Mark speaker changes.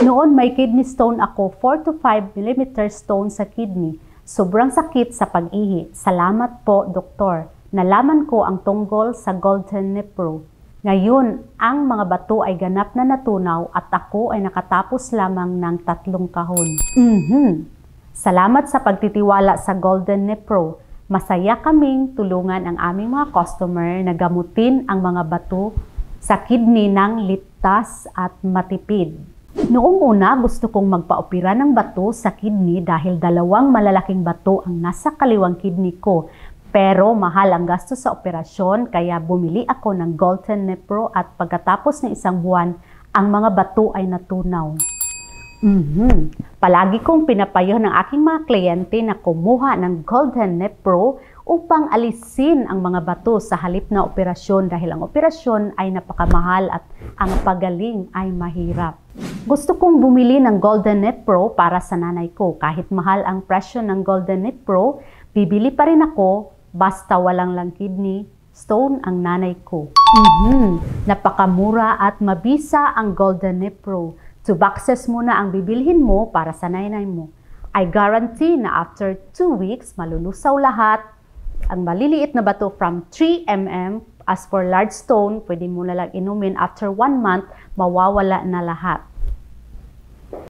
Speaker 1: Noon may kidney stone ako, 4 to 5 mm stone sa kidney. Sobrang sakit sa pag-ihi. Salamat po, doktor. Nalaman ko ang tungkol sa Golden Nepro. Ngayon, ang mga bato ay ganap na natunaw at ako ay nakatapos lamang ng 3 kahon. Salamat sa pagtitiwala sa Golden Nepro. Masaya kaming tulungan ang aming mga customer na gamutin ang mga bato sa kidney ng ligtas at matipid. Noong una, gusto kong magpa-opera ng bato sa kidney dahil 2 malalaking bato ang nasa kaliwang kidney ko. Pero mahal ang gasto sa operasyon kaya bumili ako ng Golden Nepro at pagkatapos ng 1 buwan, ang mga bato ay natunaw. Palagi kong pinapayo ng aking mga kliyente na kumuha ng Golden Nepro upang alisin ang mga bato sa halip na operasyon dahil ang operasyon ay napakamahal at ang pagaling ay mahirap. Gusto kong bumili ng Golden Nepro para sa nanay ko. Kahit mahal ang presyo ng Golden Nepro, bibili pa rin ako basta walang lang kidney stone ang nanay ko. Napakamura at mabisa ang Golden Nepro. 2 boxes muna ang bibilhin mo para sa nanay mo. I guarantee na after 2 weeks, malulusaw lahat. Ang maliliit na bato from 3 mm. As for large stone, pwede mo na lang inumin after 1 month, mawawala na lahat.